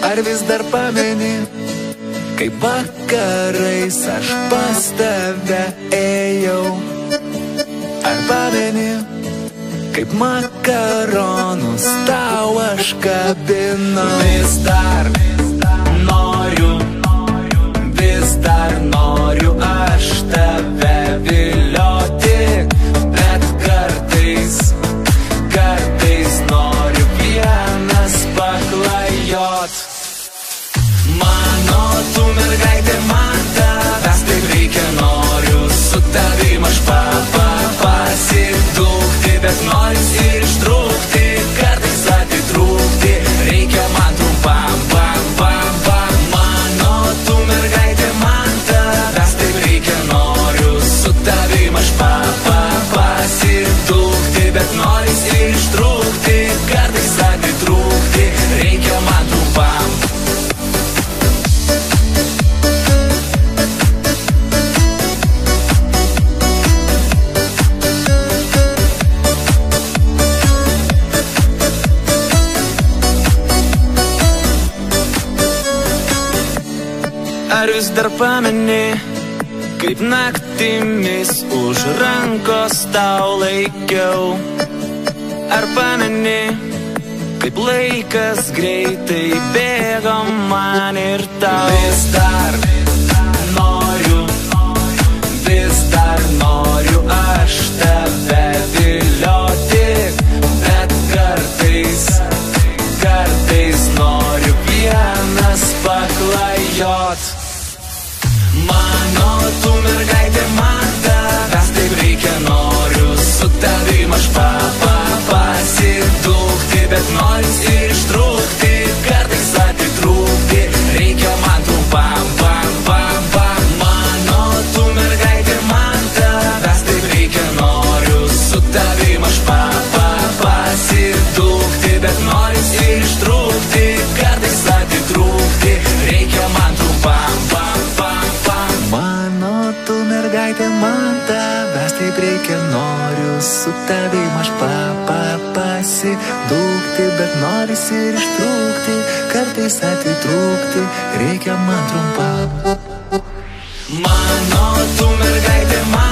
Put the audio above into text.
Ar vis dar pameni, kaip vakarais aš pas tave ėjau? Ar pameni, kaip makaronus tau aš kabinau? Vis dar noriu aš tave vilioti, bet kartais noriu vienas paklajot. Mano tu mergaitė, man tavęs taip reikia, noriu su tavim aš pasidūkti, bet noris ir ištrūkti, kartais atitrūkti, reikia man trumpam, mano tu mergaitė, man tavęs taip reikia, noriu su tavim aš pasidūkti, bet noris ir ištrūkti, kartais atitrūkti, reikia man trumpam. Ar vis dar pameni, kaip naktimis už rankos tau laikiau? Ar pameni, kaip laikas greitai bėgo man ir tau? Vis dar noriu aš tave vilioti, bet kartais noriu vienas paklajot. Mano tu mergaitė, man tavęs taip reikia, noriu su tavim aš pasidūkti, bet noris ir ištrūkti, kartais atitrūkti, reikia man trumpam, mano tu mergaitė, man tavęs taip reikia, noriu su tavim aš pasidūkti, bet noris ir ištrūkti, kartais atitrūkti, reikia man trumpam. Mano tu mergaitė, man tavęs taip reikia, noriu su tavim aš pasidūkti, bet noris ir ištrūkti, kartais atitrūkti, reikia man trumpam. Mano tu mergaitė, man